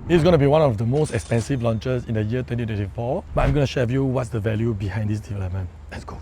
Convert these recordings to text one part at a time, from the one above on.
This is going to be one of the most expensive launches in the year 2024, but I'm going to share with you what's the value behind this development. Let's go.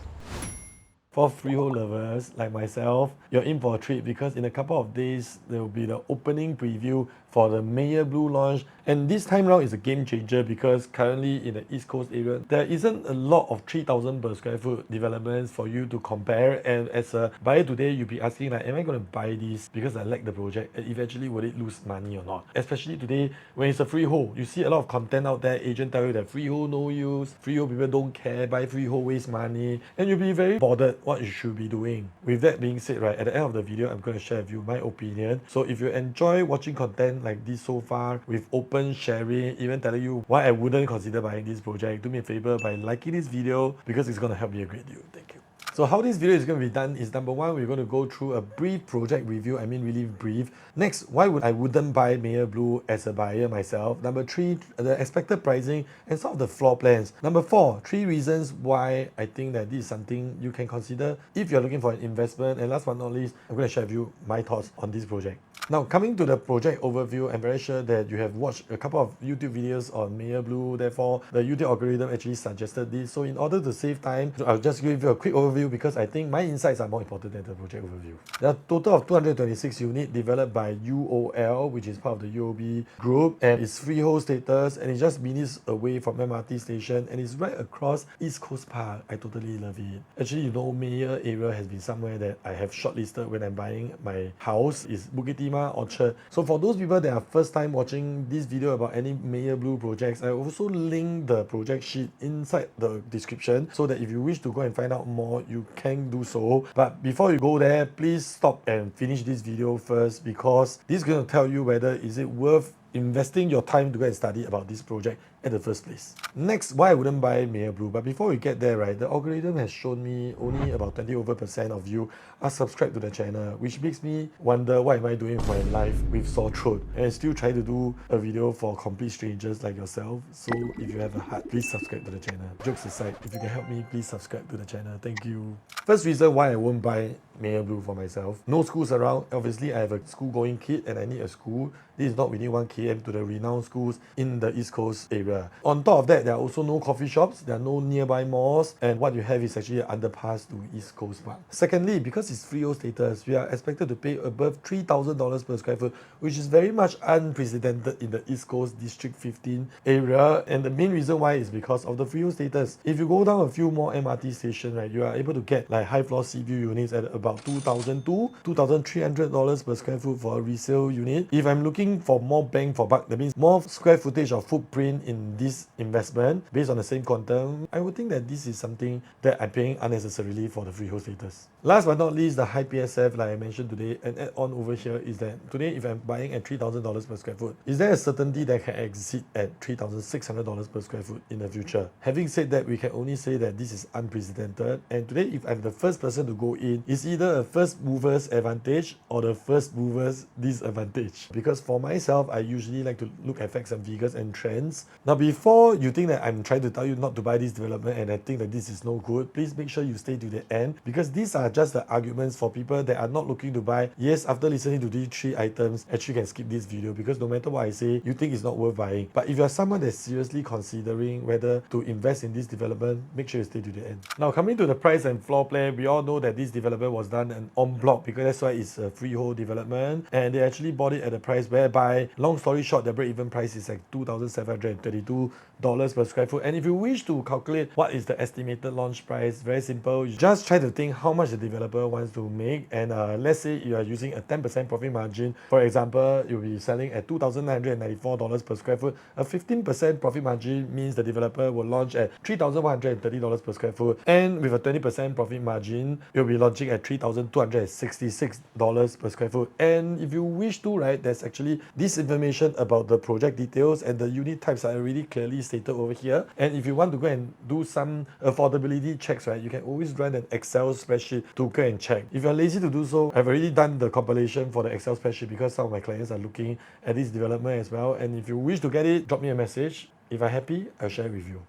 For freehold lovers like myself, you're in for a treat because in a couple of days, there will be the opening preview for the Meyer Blue launch. And this time round is a game changer because currently in the East Coast area, there isn't a lot of 3,000 per square foot developments for you to compare. And as a buyer today, you'll be asking like, am I going to buy this because I like the project? And eventually, will it lose money or not? Especially today, when it's a freehold, you see a lot of content out there. Agent tell you that freehold no use, freehold people don't care, buy freehold waste money, and you'll be very bothered what you should be doing. With that being said, right, at the end of the video, I'm going to share with you my opinion. So if you enjoy watching content like this so far, with open sharing, even telling you why I wouldn't consider buying this project, do me a favor by liking this video because it's going to help me a great deal. Thank you. So how this video is going to be done is, number one, we're going to go through a brief project review. I mean really brief. Next, why I wouldn't buy Meyer Blue as a buyer myself. Number three, the expected pricing and some of the floor plans. Number four, 3 reasons why I think that this is something you can consider if you're looking for an investment. And last but not least, I'm going to share with you my thoughts on this project. Now, coming to the project overview, I'm very sure that you have watched a couple of YouTube videos on Meyer Blue. Therefore, the YouTube algorithm actually suggested this. So in order to save time, I'll just give you a quick overview because I think my insights are more important than the project overview. There are a total of 226 units developed by UOL, which is part of the UOB group, and it's freehold status, and it's just minutes away from MRT station, and it's right across East Coast Park. I totally love it. Actually, you know, Meyer area has been somewhere that I have shortlisted when I'm buying my house. Is Bukit Timah Orchard. So for those people that are first time watching this video about any Meyer Blue projects, I also link the project sheet inside the description so that if you wish to go and find out more, you can do so. But before you go there, please stop and finish this video first because this is going to tell you whether is it worth investing your time to go and study about this project at the first place. Next, why I wouldn't buy Meyer Blue. But before we get there, right, the algorithm has shown me only about 20% of you are subscribed to the channel, which makes me wonder what am I doing for my life with sore throat and still try to do a video for complete strangers like yourself. So if you have a heart, please subscribe to the channel. Jokes aside, if you can help me, please subscribe to the channel. Thank you. First reason why I won't buy Meyer Blue for myself. No schools around. Obviously, I have a school-going kid and I need a school. This is not within 1 km to the renowned schools in the East Coast area. On top of that, there are also no coffee shops, there are no nearby malls, and what you have is actually an underpass to East Coast Park. Secondly, because it's freehold status, we are expected to pay above $3,000 per square foot, which is very much unprecedented in the East Coast District 15 area. And the main reason why is because of the freehold status. If you go down a few more MRT stations, right, you are able to get like high floor sea view units at about $2,200 to $2,300 per square foot for a resale unit. If I'm looking for more bang for buck, that means more square footage or footprint in this investment based on the same quantum, I would think that this is something that I'm paying unnecessarily for the freehold status. Last but not least, the high PSF, like I mentioned today, and add on over here is that today if I'm buying at $3,000 per square foot, is there a certainty that can exit at $3,600 per square foot in the future? Having said that, we can only say that this is unprecedented, and today if I'm the first person to go in, it's either a first mover's advantage or the first mover's disadvantage. Because for myself, I usually like to look at facts and figures and trends. Now, before you think that I'm trying to tell you not to buy this development and I think that this is no good, please make sure you stay to the end because these are just the arguments for people that are not looking to buy. Yes, after listening to these 3 items, actually can skip this video because no matter what I say, you think it's not worth buying. But if you're someone that's seriously considering whether to invest in this development, make sure you stay to the end. Now, coming to the price and floor plan, we all know that this development was done en bloc because that's why it's a freehold development and they actually bought it at a price whereby, long story short, the break-even price is like $2,732 per square foot. And if you wish to calculate what is the estimated launch price, very simple. You just try to think how much the developer wants to make, and let's say you are using a 10% profit margin. For example, you'll be selling at $2,994 per square foot. A 15% profit margin means the developer will launch at $3,130 per square foot, and with a 20% profit margin, you'll be launching at $3,266 per square foot. And if you wish to, right, there's actually this information about the project details and the unit types are already clearly stated over here. And if you want to go and do some affordability checks, right, you can always run an Excel spreadsheet to go and check. If you're lazy to do so, I've already done the compilation for the Excel spreadsheet because some of my clients are looking at this development as well. And if you wish to get it, drop me a message. If I'm happy, I'll share it with you.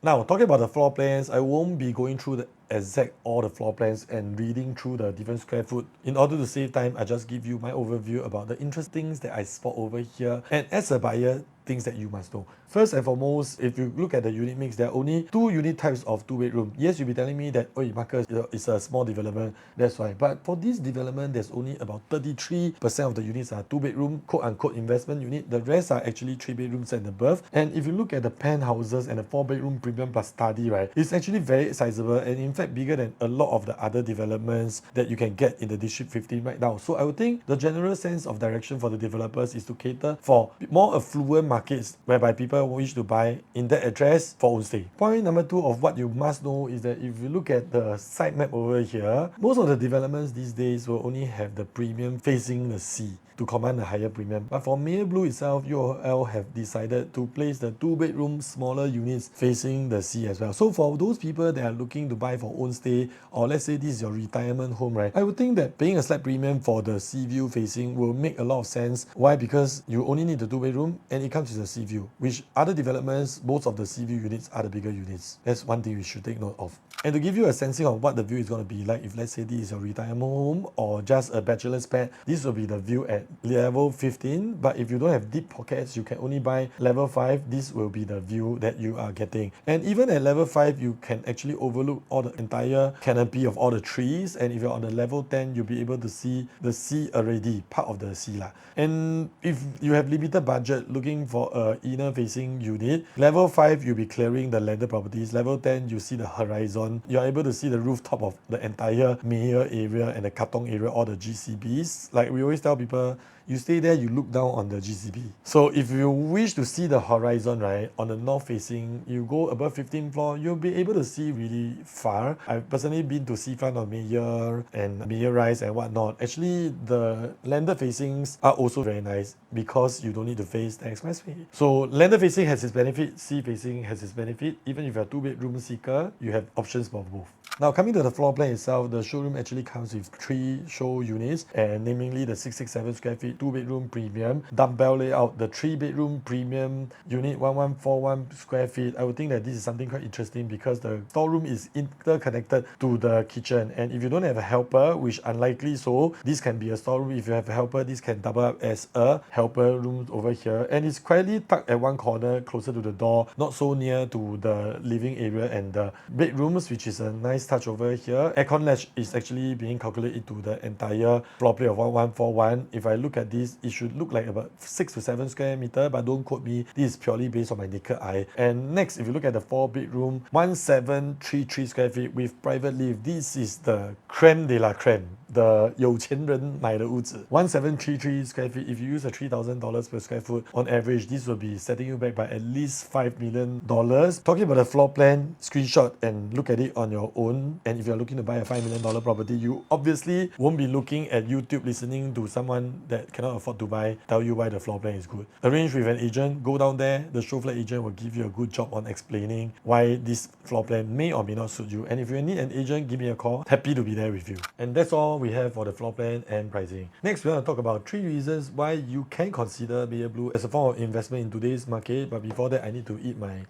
Now, talking about the floor plans, I won't be going through exact all the floor plans and reading through the different square foot. In order to save time, I just give you my overview about the interesting things that I spot over here. And as a buyer, things that you must know. First and foremost, if you look at the unit mix, there are only 2 unit types of 2-bedroom. Yes, you'll be telling me that, oh, Marcus, it's a small development, that's why. But for this development, there's only about 33% of the units are 2-bedroom, quote-unquote investment unit. The rest are actually 3 bedrooms and above. And if you look at the penthouses and the 4-bedroom premium plus study, right, it's actually very sizable and in fact bigger than a lot of the other developments that you can get in the District 15 right now. So I would think the general sense of direction for the developers is to cater for more affluent markets whereby people wish to buy in that address for own stay. Point number 2 of what you must know is that if you look at the sitemap over here, most of the developments these days will only have the premium facing the sea to command a higher premium. But for Meyer Blue itself, UOL have decided to place the 2-bedroom smaller units facing the sea as well. So for those people that are looking to buy for own stay, or let's say this is your retirement home, right, I would think that paying a slight premium for the sea view facing will make a lot of sense. Why? Because you only need the 2-bedroom and it comes with a sea view, which other developments, most of the sea view units are the bigger units. That's one thing we should take note of. And to give you a sensing of what the view is going to be like, if let's say this is your retirement home or just a bachelor's pad, this will be the view at level 15. But if you don't have deep pockets, you can only buy level 5. This will be the view that you are getting. And even at level 5, you can actually overlook all the entire canopy of all the trees. And if you're on the level 10, you'll be able to see the sea already, part of the sea lah. And if you have limited budget looking for a inner facing unit, level 5, you'll be clearing the landed properties. Level 10, you see the horizon. You're able to see the rooftop of the entire Meyer area and the Katong area, all the GCBs. Like we always tell people, you stay there, you look down on the GCB. So if you wish to see the horizon, right, on the north facing, you go above 15th floor, you'll be able to see really far. I've personally been to seafront of Meyer and Meyer Rise and whatnot. Actually, the landed facings are also very nice because you don't need to face the expressway. So landed facing has its benefit, sea facing has its benefit. Even if you're a 2-bedroom seeker, you have options for both. Now coming to the floor plan itself, the showroom actually comes with 3 show units, and namely the 667 square feet 2-bedroom premium, dumbbell layout, the 3-bedroom premium unit 1141 square feet. I would think that this is something quite interesting because the storeroom is interconnected to the kitchen, and if you don't have a helper, which unlikely so, this can be a storeroom. If you have a helper, this can double up as a helper room over here, and it's quietly tucked at one corner closer to the door, not so near to the living area and the bedrooms, which is a nice touch over here. Aircon latch is actually being calculated to the entire floor plate of 1141. If I look at this, it should look like about 6 to 7 square meter, but don't quote me, this is purely based on my naked eye. And next, if you look at the 4-bedroom 1733 square feet with private lift, this is the creme de la creme, the 有钱人买的屋子. 1733 square feet, if you use a $3,000 per square foot on average, this will be setting you back by at least $5 million. Talking about the floor plan, screenshot and look at it on your own. And if you're looking to buy a $5 million property, you obviously won't be looking at YouTube listening to someone that cannot afford to buy tell you why the floor plan is good. Arrange with an agent, go down there, the show flat agent will give you a good job on explaining why this floor plan may or may not suit you. And if you need an agent, give me a call. Happy to be there with you. And that's all we have for the floor plan and pricing. Next, we're going to talk about 3 reasons why you can consider Meyer Blue as a form of investment in today's market. But before that, I need to eat my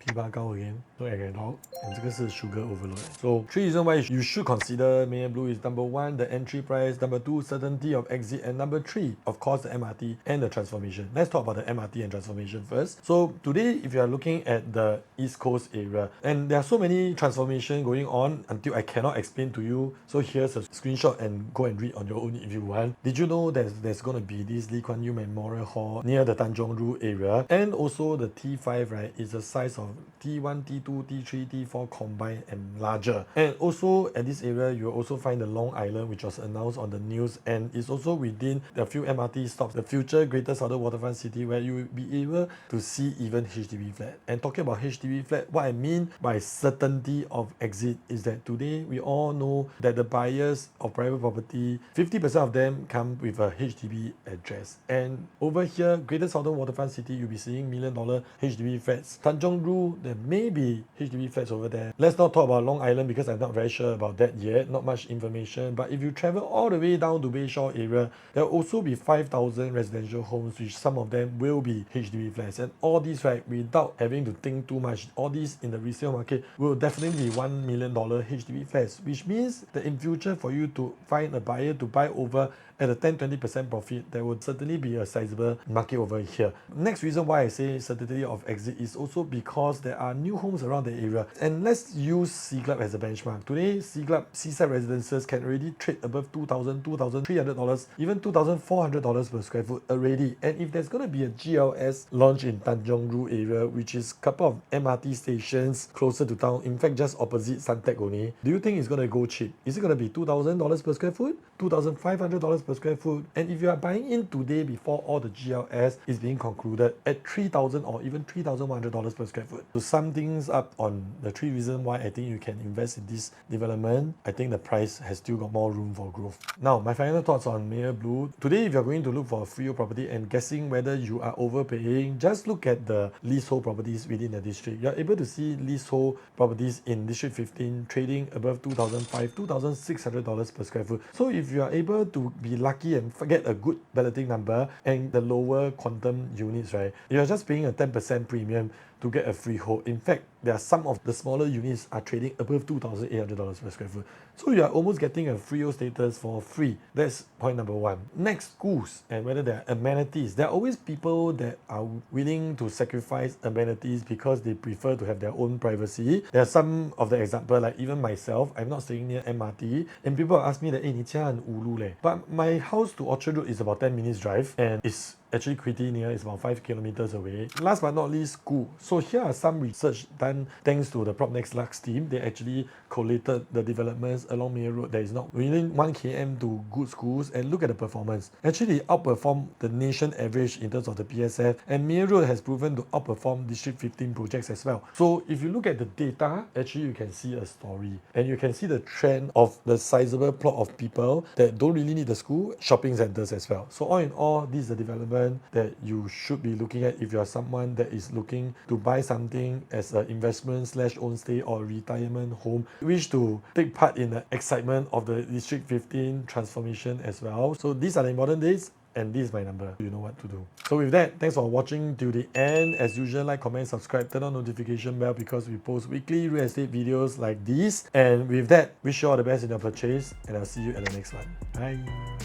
枇杷膏 again so I can talk. And this is sugar overload. So 3 reasons why you should consider Meyer Blue is number 1, the entry price, number 2, certainty of exit, and number 3, of course, the MRT and the transformation. Let's talk about the MRT and transformation first. So today, if you are looking at the East Coast area, and there are so many transformation going on until I cannot explain to you. So here's a screenshot and go and read on your own if you want. Did you know that there's going to be this Lee Kuan Yew Memorial Hall near the Tanjong Rhu area? And also the T5, right, is the size of T1, T2, T3, T4 combined and larger. And also at this area, you'll also find the Long Island, which was announced on the news, and it's also within a few MRT stops, the future Greater Southern Waterfront City, where you will be able to see even HDB flat. And talking about HDB flat, what I mean by certainty of exit is that today we all know that the buyers of private property, 50% of them come with a HDB address. And over here, Greater Southern Waterfront City, you'll be seeing $1 million HDB flats. Tanjong Rhu Blue, there may be HDB flats over there. Let's not talk about Long Island because I'm not very sure about that yet, not much information. But if you travel all the way down to Bayshore area, there will also be 5,000 residential homes, which some of them will be HDB flats. And all these, right, without having to think too much, all these in the resale market will definitely be $1 million HDB flats, which means that in future for you to find a buyer to buy over at a 10-20% profit, there would certainly be a sizable market over here. Next reason why I say certainty of exit is also because there are new homes around the area. And let's use C Club as a benchmark. Today, C Club seaside residences can already trade above $2,000, $2,300, even $2,400 per square foot already. And if there's going to be a GLS launch in Tanjong Rhu area, which is a couple of MRT stations closer to town, in fact just opposite Suntec only, do you think it's going to go cheap? Is it going to be $2,000 per square foot? $2,500 per square foot? And if you are buying in today before all the GLS is being concluded at $3,000 or even $3,100 per square foot. To sum things up on the 3 reasons why I think you can invest in this development, I think the price has still got more room for growth. Now, my final thoughts on Meyer Blue. Today, if you're going to look for a freehold property and guessing whether you are overpaying, just look at the leasehold properties within the district. You're able to see leasehold properties in District 15 trading above $2,500, $2,600 per square foot. So if you are able to be lucky and get a good balloting number and the lower quantum units, right, you're just paying a 10% premium to get a freehold. In fact, there are some of the smaller units are trading above $2,800 per square foot. So you are almost getting a freehold status for free. That's point number 1. Next, schools and whether there are amenities. There are always people that are willing to sacrifice amenities because they prefer to have their own privacy. There are some of the example, like even myself, I'm not staying near MRT, and people ask me that, hey, 你家很ulu leh. But my house to Orchard Road is about 10 minutes drive and it's actually pretty near. It's about 5 kilometers away. Last but not least, school. So here are some research done thanks to the PropNext Lux team. They actually collated the developments along Meyer Road that is not within 1 km to good schools and look at the performance. Actually, they outperform the nation average in terms of the PSF, and Meyer Road has proven to outperform District 15 projects as well. So if you look at the data, actually you can see a story and you can see the trend of the sizable plot of people that don't really need the school, shopping centers as well. So all in all, this is the development that you should be looking at if you are someone that is looking to buy something as an investment / own stay or retirement home, wish to take part in the excitement of the District 15 transformation as well. So these are the important days and this is my number. You know what to do. So with that, thanks for watching till the end. As usual, like, comment, subscribe, turn on notification bell because we post weekly real estate videos like these. And with that, wish you all the best in your purchase and I'll see you at the next one. Bye.